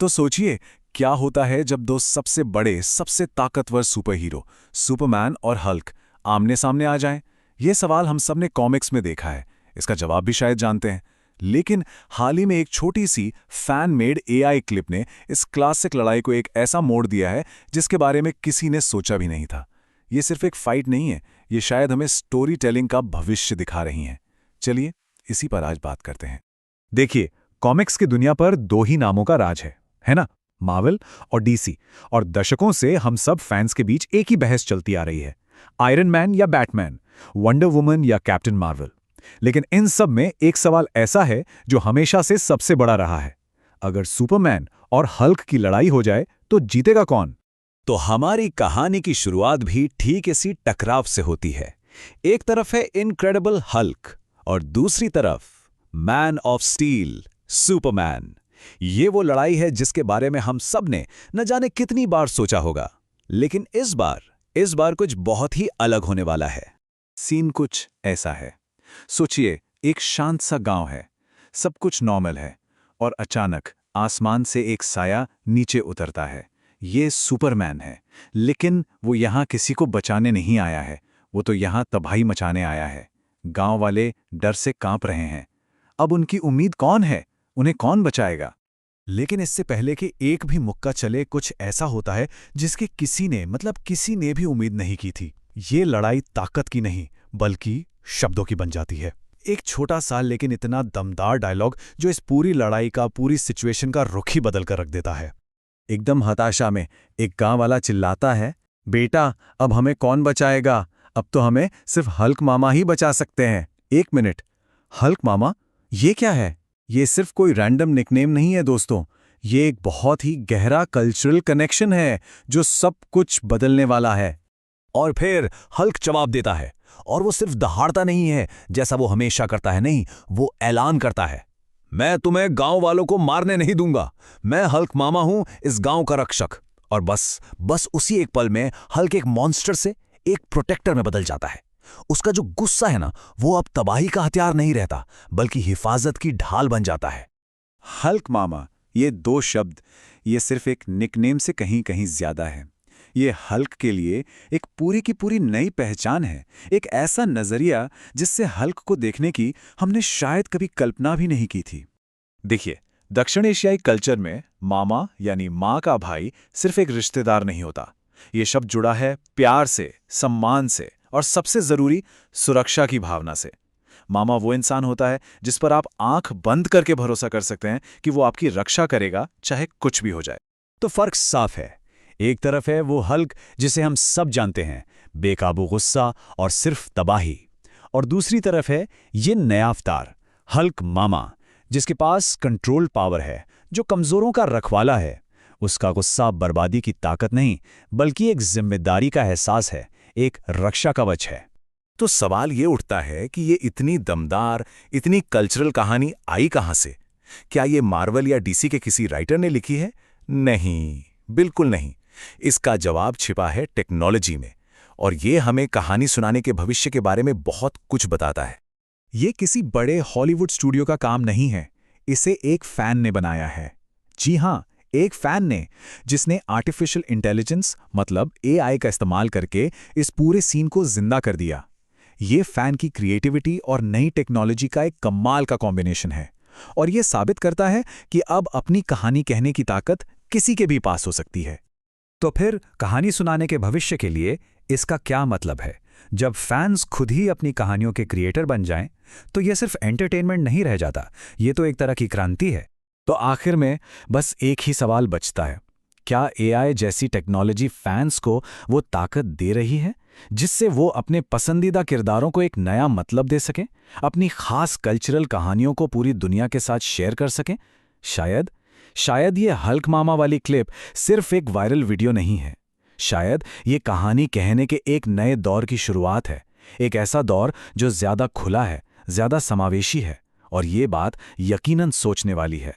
तो सोचिए, क्या होता है जब दो सबसे बड़े, सबसे ताकतवर सुपर हीरो सुपरमैन और हल्क आमने सामने आ जाएं? ये सवाल हम सब ने कॉमिक्स में देखा है, इसका जवाब भी शायद जानते हैं। लेकिन हाल ही में एक छोटी सी फैन मेड एआई क्लिप ने इस क्लासिक लड़ाई को एक ऐसा मोड़ दिया है जिसके बारे में किसी ने सोचा भी नहीं था। ये सिर्फ एक फाइट नहीं है, ये शायद हमें स्टोरी टेलिंग का भविष्य दिखा रही हैं। चलिए इसी पर आज बात करते हैं। देखिए, कॉमिक्स की दुनिया पर दो ही नामों का राज है ना? मार्वल और डीसी। और दशकों से हम सब फैंस के बीच एक ही बहस चलती आ रही है, आयरन मैन या बैटमैन, वंडर वुमन या कैप्टन मार्वल। लेकिन इन सब में एक सवाल ऐसा है जो हमेशा से सबसे बड़ा रहा है। अगर सुपरमैन और हल्क की लड़ाई हो जाए तो जीतेगा कौन? तो हमारी कहानी की शुरुआत भी ठीक इसी टकराव से होती है। एक तरफ है इनक्रेडिबल हल्क और दूसरी तरफ मैन ऑफ स्टील सुपरमैन। ये वो लड़ाई है जिसके बारे में हम सब ने न जाने कितनी बार सोचा होगा। लेकिन इस बार कुछ बहुत ही अलग होने वाला है। सीन कुछ ऐसा है। सोचिए, एक शांत सा गांव है, सब कुछ नॉर्मल है, और अचानक आसमान से एक साया नीचे उतरता है। ये सुपरमैन है, लेकिन वो यहाँ किसी को बचाने नहीं आया है, वो तो यहाँ तबाही मचाने आया है। गांव वाले डर से कांप रहे हैं। अब उनकी उम्मीद कौन है? उन्हें कौन बचाएगा? लेकिन इससे पहले कि एक भी मुक्का चले, कुछ ऐसा होता है जिसकी किसी ने भी उम्मीद नहीं की थी। ये लड़ाई ताकत की नहीं, बल्कि शब्दों की बन जाती है। एक छोटा सा लेकिन इतना दमदार डायलॉग जो इस पूरी लड़ाई का, पूरी सिचुएशन का रुख ही बदल कर रख देता है। एकदम हताशा में एक गांव वाला चिल्लाता है, बेटा अब हमें कौन बचाएगा? अब तो हमें सिर्फ हल्क मामा ही बचा सकते हैं। एक मिनट, हल्क मामा? ये क्या है? ये सिर्फ कोई रैंडम निकनेम नहीं है दोस्तों, ये एक बहुत ही गहरा कल्चरल कनेक्शन है जो सब कुछ बदलने वाला है। और फिर हल्क जवाब देता है, और वो सिर्फ दहाड़ता नहीं है जैसा वो हमेशा करता है, नहीं, वो ऐलान करता है, मैं तुम्हें गांव वालों को मारने नहीं दूंगा, मैं हल्क मामा हूं, इस गांव का रक्षक। और बस उसी एक पल में हल्क एक मॉन्स्टर से एक प्रोटेक्टर में बदल जाता है। उसका जो गुस्सा है ना, वो अब तबाही का हथियार नहीं रहता, बल्कि हिफाजत की ढाल बन जाता है। हल्क मामा, ये दो शब्द, ये सिर्फ एक निकनेम से कहीं कहीं ज्यादा है। ये हल्क के लिए एक पूरी की पूरी नई पहचान है, एक ऐसा नजरिया जिससे हल्क को देखने की हमने शायद कभी कल्पना भी नहीं की थी। देखिए, दक्षिण एशियाई कल्चर में मामा यानी माँ का भाई सिर्फ एक रिश्तेदार नहीं होता। ये शब्द जुड़ा है प्यार से, सम्मान से, और सबसे जरूरी, सुरक्षा की भावना से। मामा वो इंसान होता है जिस पर आप आंख बंद करके भरोसा कर सकते हैं कि वो आपकी रक्षा करेगा, चाहे कुछ भी हो जाए। तो फर्क साफ है। एक तरफ है वो हल्क जिसे हम सब जानते हैं, बेकाबू गुस्सा और सिर्फ तबाही। और दूसरी तरफ है ये नया अवतार, हल्क मामा, जिसके पास कंट्रोल पावर है, जो कमजोरों का रखवाला है। उसका गुस्सा बर्बादी की ताकत नहीं, बल्कि एक जिम्मेदारी का एहसास है, एक रक्षा कवच है। तो सवाल ये उठता है कि ये इतनी दमदार, इतनी कल्चरल कहानी आई कहां से? क्या ये मार्वल या डीसी के किसी राइटर ने लिखी है? नहीं, बिल्कुल नहीं। इसका जवाब छिपा है टेक्नोलॉजी में, और ये हमें कहानी सुनाने के भविष्य के बारे में बहुत कुछ बताता है। ये किसी बड़े हॉलीवुड स्टूडियो का काम नहीं है, इसे एक फैन ने बनाया है। जी हां, एक फैन ने, जिसने आर्टिफिशियल इंटेलिजेंस मतलब एआई का इस्तेमाल करके इस पूरे सीन को जिंदा कर दिया। ये फैन की क्रिएटिविटी और नई टेक्नोलॉजी का एक कमाल का कॉम्बिनेशन है, और ये साबित करता है कि अब अपनी कहानी कहने की ताकत किसी के भी पास हो सकती है। तो फिर कहानी सुनाने के भविष्य के लिए इसका क्या मतलब है? जब फैंस खुद ही अपनी कहानियों के क्रिएटर बन जाएं, तो यह सिर्फ एंटरटेनमेंट नहीं रह जाता, ये तो एक तरह की क्रांति है। तो आखिर में बस एक ही सवाल बचता है, क्या एआई जैसी टेक्नोलॉजी फैंस को वो ताकत दे रही है जिससे वो अपने पसंदीदा किरदारों को एक नया मतलब दे सकें, अपनी खास कल्चरल कहानियों को पूरी दुनिया के साथ शेयर कर सकें? शायद ये हल्क मामा वाली क्लिप सिर्फ एक वायरल वीडियो नहीं है। शायद ये कहानी कहने के एक नए दौर की शुरुआत है, एक ऐसा दौर जो ज्यादा खुला है, ज्यादा समावेशी है, और ये बात यकीनन सोचने वाली है।